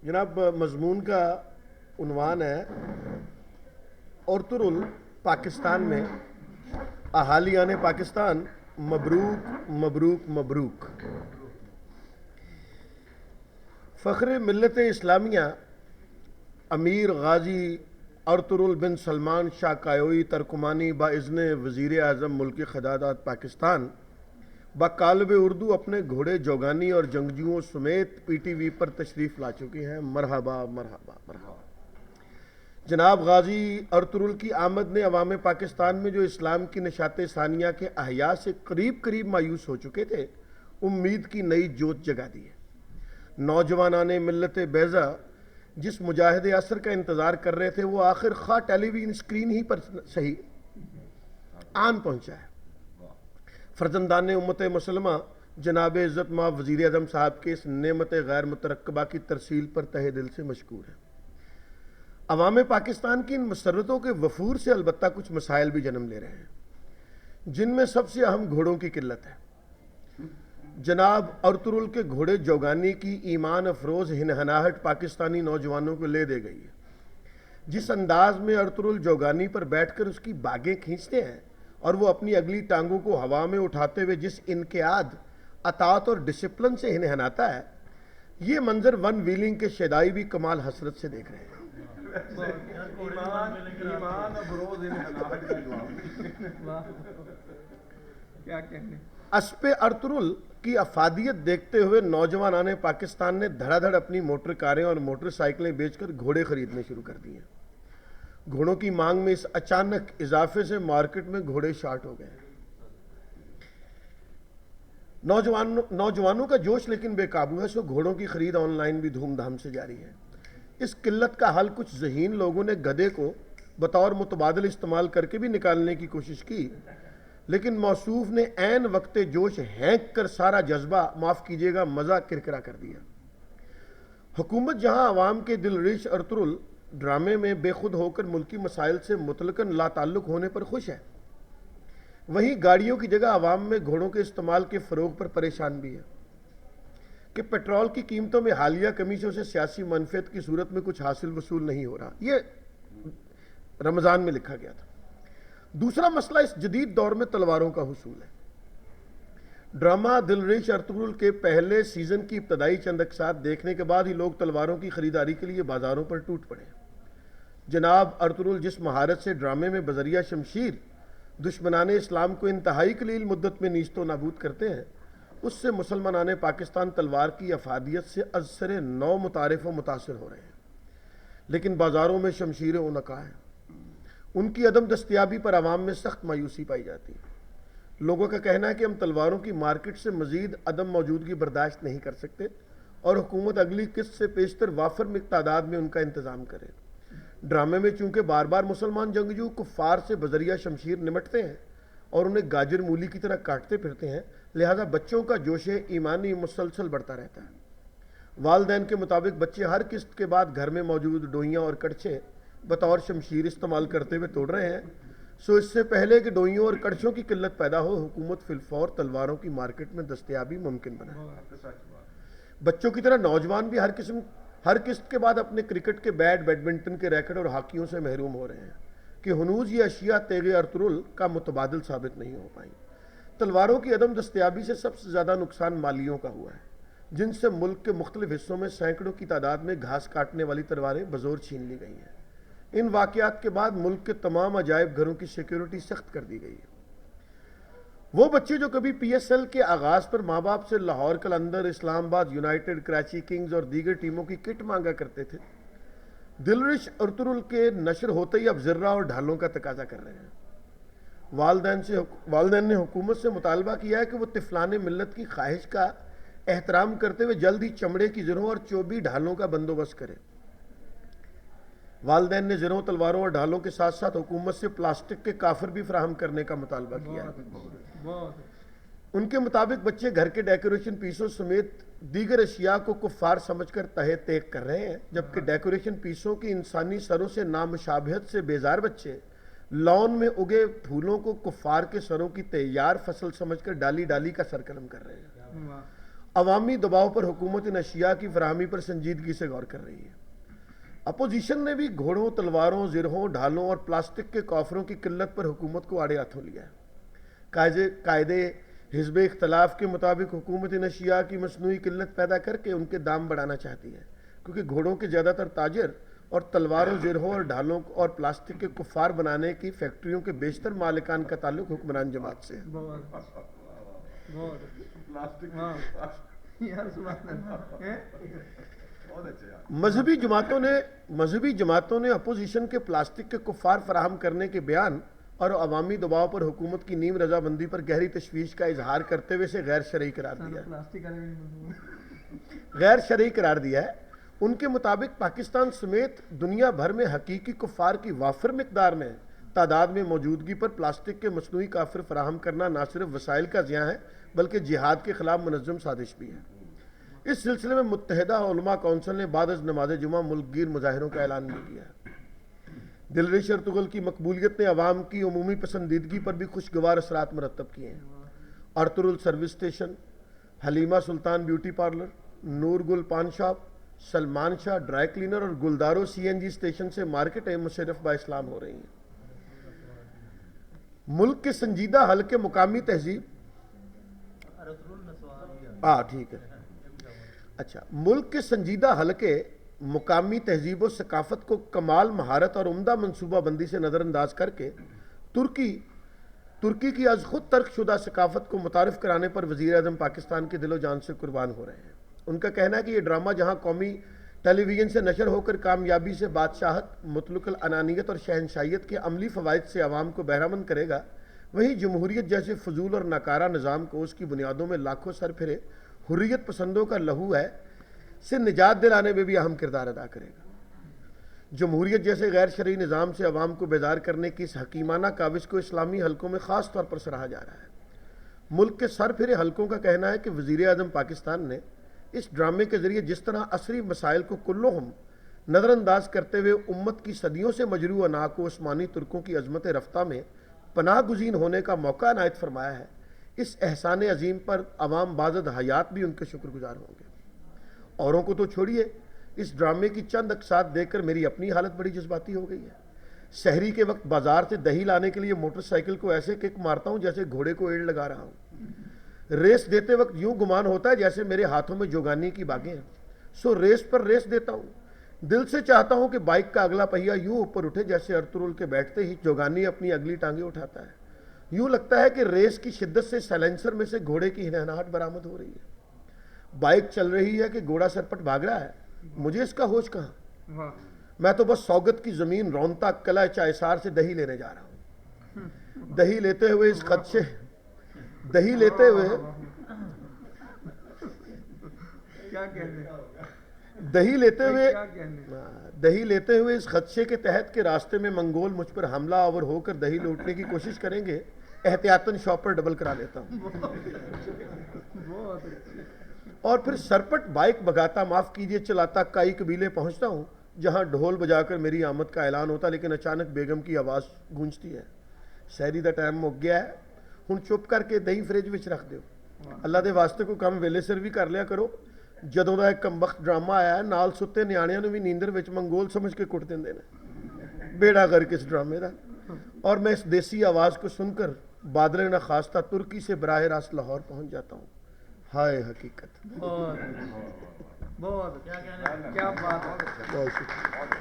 جناب مضمون کا عنوان ہے ارطغرل پاکستان میں اہالیان پاکستان مبروک مبروک مبروک۔ فخر ملت اسلامیہ امیر غازی ارطغرل بن سلمان شاہ کایوی ترکمانی باذن وزیر اعظم ملک خدادات پاکستان بقالب اردو اپنے گھوڑے جوگانی اور جنگجوؤں سمیت پی ٹی وی پر تشریف لا چکے ہیں۔ مرحبا مرحبا مرحبا۔ جناب غازی ارطغرل کی آمد نے عوام پاکستان میں جو اسلام کی نشاط ثانیہ کے احیاء سے قریب مایوس ہو چکے تھے امید کی نئی جوت جگا دی ہے۔ نوجوانان ملت بیضا جس مجاہد عصر کا انتظار کر رہے تھے وہ آخر خواہ ٹیلی ویژن اسکرین ہی پر صحیح آن پہنچا ہے۔ فرزندان امت مسلمہ جناب عزت مآب وزیر اعظم صاحب کے اس نعمت غیر مترقبہ کی ترسیل پر تہہ دل سے مشکور ہے۔ عوام پاکستان کی ان مسرتوں کے وفور سے البتہ کچھ مسائل بھی جنم لے رہے ہیں جن میں سب سے اہم گھوڑوں کی قلت ہے۔ جناب ارطغرل کے گھوڑے جوگانی کی ایمان افروز ہنہناہٹ پاکستانی نوجوانوں کو لے دے گئی ہے۔ جس انداز میں ارطغرل جوگانی پر بیٹھ کر اس کی باگیں کھینچتے ہیں اور وہ اپنی اگلی ٹانگوں کو ہوا میں اٹھاتے ہوئے جس انقیاد اطاعت اور ڈسپلن سے ہنہناتا ہے یہ منظر ون ویلنگ کے شیدائی بھی کمال حسرت سے دیکھ رہے ہیں۔ اسپِ ارطغرل کی افادیت دیکھتے ہوئے نوجوانان پاکستان نے دھڑا دھڑ اپنی موٹر کاریں اور موٹر سائیکلیں بیچ کر گھوڑے خریدنے شروع کر دیے ہیں۔ گھوڑوں کی مانگ میں اس اچانک اضافے سے مارکیٹ میں گھوڑے شارٹ ہو گئے ہیں۔ نوجوانوں کا جوش لیکن بے قابو ہے، سو گھوڑوں کی خرید آن لائن بھی دھوم دھام سے جاری ہے۔ اس قلت کا حل کچھ ذہین لوگوں نے گدھے کو بطور متبادل استعمال کر کے بھی نکالنے کی کوشش کی، لیکن موصوف نے عین وقت جوش ہینک کر سارا جذبہ معاف کیجیے گا مزہ کرکرا کر دیا۔ حکومت جہاں عوام کے دل ریش ارطغرل ڈرامے میں بے خود ہو کر ملکی مسائل سے مطلقاً لا تعلق ہونے پر خوش ہے، وہیں گاڑیوں کی جگہ عوام میں گھوڑوں کے استعمال کے فروغ پر پریشان بھی ہے کہ پیٹرول کی قیمتوں میں حالیہ کمی سے اسے سیاسی منفعت کی صورت میں کچھ حاصل وصول نہیں ہو رہا۔ یہ رمضان میں لکھا گیا تھا۔ دوسرا مسئلہ اس جدید دور میں تلواروں کا حصول ہے۔ ڈرامہ دل ریش ارطغرل کے پہلے سیزن کی ابتدائی چند اقساط دیکھنے کے بعد ہی لوگ تلواروں کی خریداری کے لیے بازاروں پر ٹوٹ پڑے۔ جناب ارطغرل جس مہارت سے ڈرامے میں بذریعہ شمشیر دشمنان اسلام کو انتہائی قلیل مدت میں نیست و نابود کرتے ہیں اس سے مسلمانان پاکستان تلوار کی افادیت سے از سر نو متعارف و متاثر ہو رہے ہیں، لیکن بازاروں میں شمشیریں اونقا ہیں۔ ان کی عدم دستیابی پر عوام میں سخت مایوسی پائی جاتی ہے۔ لوگوں کا کہنا ہے کہ ہم تلواروں کی مارکیٹ سے مزید عدم موجودگی برداشت نہیں کر سکتے اور حکومت اگلی قسط سے پیشتر وافر تعداد میں ان کا انتظام کرے۔ ڈرامے میں چونکہ بار بار مسلمان جنگجو کفار سے بذریعہ شمشیر نمٹتے ہیں اور انہیں گاجر مولی کی طرح کاٹتے پھرتے ہیں، لہذا بچوں کا جوش ایمانی مسلسل بڑھتا رہتا ہے۔ والدین کے مطابق بچے ہر قسط کے بعد گھر میں موجود ڈوئیاں اور کڑچھے بطور شمشیر استعمال کرتے ہوئے توڑ رہے ہیں، سو اس سے پہلے کہ ڈوئیوں اور کڑچھوں کی قلت پیدا ہو حکومت فی الفور تلواروں کی مارکیٹ میں دستیابی ممکن بنائے۔ بچوں کی طرح نوجوان بھی ہر قسط کے بعد اپنے کرکٹ کے بیٹ، بیڈمنٹن کے ریکٹ اور ہاکیوں سے محروم ہو رہے ہیں کہ ہنوز یہ اشیاء تیغ ارطغرل کا متبادل ثابت نہیں ہو پائیں۔ تلواروں کی عدم دستیابی سے سب سے زیادہ نقصان مالیوں کا ہوا ہے، جن سے ملک کے مختلف حصوں میں سینکڑوں کی تعداد میں گھاس کاٹنے والی تلواریں بزور چھین لی گئی ہیں۔ ان واقعات کے بعد ملک کے تمام عجائب گھروں کی سیکیورٹی سخت کر دی گئی ہے۔ وہ بچے جو کبھی پی ایس ایل کے آغاز پر ماں باپ سے لاہور قلندر، اسلام آباد یونائیٹڈ، کراچی کنگز اور دیگر ٹیموں کی کٹ مانگا کرتے تھے، دل ریش ارطغرل کے نشر ہوتے ہی اب زرہ اور ڈھالوں کا تقاضا کر رہے ہیں۔ والدین نے حکومت سے مطالبہ کیا ہے کہ وہ طفلان ملت کی خواہش کا احترام کرتے ہوئے جلد ہی چمڑے کی زرہوں اور چوبی ڈھالوں کا بندوبست کرے۔ والدین نے زرہوں، تلواروں اور ڈھالوں کے ساتھ ساتھ حکومت سے پلاسٹک کے کافر بھی فراہم کرنے کا مطالبہ کیا ہے۔ ان کے مطابق بچے گھر کے ڈیکوریشن پیسوں سمیت دیگر اشیاء کو کفار سمجھ کر تہہ تیغ کر رہے ہیں، جبکہ ڈیکوریشن پیسوں کی انسانی سروں سے نامشابہت سے بیزار بچے لان میں اگے پھولوں کو کفار کے سروں کی تیار فصل سمجھ کر ڈالی ڈالی کا سر قلم کر رہے ہیں۔ عوامی دباؤ پر حکومت ان اشیاء کی فراہمی پر سنجیدگی سے غور کر رہی ہے۔ اپوزیشن نے بھی گھوڑوں، تلواروں، زرہوں، ڈھالوں اور پلاسٹک کے کافروں کی قلت پر حکومت کو آڑے ہاتھوں لیا ہے۔ قاعدے حزب اختلاف کے مطابق حکومت ان اشیاء کی مصنوعی قلت پیدا کر کے ان کے دام بڑھانا چاہتی ہے، کیونکہ گھوڑوں کے زیادہ تر تاجر اور تلواروں، زرہوں اور ڈھالوں اور پلاسٹک کے کفار بنانے کی فیکٹریوں کے بیشتر مالکان کا تعلق حکمران جماعت سے ہے۔ مذہبی جماعتوں نے اپوزیشن کے پلاسٹک کے کفار فراہم کرنے کے بیان اور عوامی دباؤ پر حکومت کی نیم رضامندی پر گہری تشویش کا اظہار کرتے ہوئے اسے غیر شرعی قرار دیا ہے۔ ان کے مطابق پاکستان سمیت دنیا بھر میں حقیقی کفار کی وافر مقدار میں تعداد میں موجودگی پر پلاسٹک کے مصنوعی کافر فراہم کرنا نہ صرف وسائل کا ضیاع ہے بلکہ جہاد کے خلاف منظم سازش بھی ہے۔ اس سلسلے میں متحدہ علماء کونسل نے بعد از نماز جمعہ ملک گیر مظاہروں کا اعلان بھی کیا ہے۔ دلریش ارطغرل کی مقبولیت نے عوام کی عمومی پسندیدگی پر بھی خوشگوار اثرات مرتب کیے ہیں۔ ارطغرل سروس اسٹیشن، حلیمہ سلطان بیوٹی پارلر، نور گل پان شاپ، سلمان شاہ ڈرائی کلینر اور گلدارو سی این جی اسٹیشن سے مارکیٹیں مشرف با اسلام ہو رہی ہیں۔ ملک کے سنجیدہ حل کے مقامی تہذیب ٹھیک ہے اچھا ملک کے سنجیدہ حل کے مقامی تہذیب و ثقافت کو کمال مہارت اور عمدہ منصوبہ بندی سے نظر انداز کر کے ترکی کی از خود ترک شدہ ثقافت کو متعارف کرانے پر وزیر اعظم پاکستان کے دل و جان سے قربان ہو رہے ہیں۔ ان کا کہنا ہے کہ یہ ڈرامہ جہاں قومی ٹیلی ویژن سے نشر ہو کر کامیابی سے بادشاہت، مطلق العنانیت اور شہنشاہیت کے عملی فوائد سے عوام کو بہرہ مند کرے گا، وہیں جمہوریت جیسے فضول اور ناکارہ نظام کو اس کی بنیادوں میں لاکھوں سر پھرے حریت پسندوں کا لہو ہے سے نجات دلانے میں بھی اہم کردار ادا کرے گا۔ جمہوریت جیسے غیر شرعی نظام سے عوام کو بیدار کرنے کی اس حکیمانہ کاوش کو اسلامی حلقوں میں خاص طور پر سراہا جا رہا ہے۔ ملک کے سر پھرے حلقوں کا کہنا ہے کہ وزیر اعظم پاکستان نے اس ڈرامے کے ذریعے جس طرح عصری مسائل کو کلہم نظر انداز کرتے ہوئے امت کی صدیوں سے مجروح انا کو عثمانی ترکوں کی عظمت رفتہ میں پناہ گزین ہونے کا موقع عنایت فرمایا ہے، اس احسان عظیم پر عوام بازد حیات بھی ان کے شکر گزار ہوں گے۔ اوروں کو تو چھوڑیے، اس ڈرامے کی چند اقساط دیکھ کر میری اپنی حالت بڑی جذباتی ہو گئی ہے۔ سحری کے وقت بازار سے دہی لانے کے لیے موٹر سائیکل کو ایسے کک مارتا ہوں جیسے گھوڑے کو ایڑ لگا رہا ہوں۔ ریس دیتے وقت یوں گمان ہوتا ہے جیسے میرے ہاتھوں میں جوگانی کی باگیں ہیں، سو ریس پر ریس دیتا ہوں۔ دل سے چاہتا ہوں کہ بائک کا اگلا پہیہ یوں اوپر اٹھے جیسے ارطغرل کے بیٹھتے ہی جوگانی اپنی اگلی ٹانگیں اٹھاتا ہے۔ یوں لگتا ہے کہ ریس کی شدت سے سائلنسر میں سے گھوڑے کی ہنہناہٹ برآمد ہو رہی ہے۔ بائک چل رہی ہے کہ گھوڑا سرپٹ بھاگ رہا ہے، مجھے اس کا ہوش کہاں؟ میں تو بس سوگت کی زمین رونتا قلعہ چائسار سے دہی لینے جا رہا ہوں۔ دہی لیتے ہوئے اس خدشے اس خدشے کے تحت کے راستے میں منگول مجھ پر حملہ آور ہو کر دہی لوٹنے کی کوشش کریں گے، احتیاطاً شاپر ڈبل کرا لیتا ہوں اور پھر سرپٹ بائک بگاتا، معاف کیجئے چلاتا کائی قبیلے پہنچتا ہوں جہاں ڈھول بجا کر میری آمد کا اعلان ہوتا، لیکن اچانک بیگم کی آواز گونجتی ہے، سحری دا ٹائم مک گیا ہے، ہن چپ کر کے دہی فریج وچ رکھ دیو۔ اللہ دے واسطے کو کم ویلے سر بھی کر لیا کرو۔ جدوں دا ایک کمبخت ڈرامہ آیا ہے، نال ستے نیانیاں نوں بھی نیندر وچ منگول سمجھ کے کٹ دیندے نے۔ بیڑا غرق اس ڈرامے دا۔ اور میں اس دیسی آواز کو سن کر بادل نخواستہ ترکی سے براہ راست لاہور پہنچ جاتا ہوں۔ ہائے حقیقت! بہت کیا بات ہے!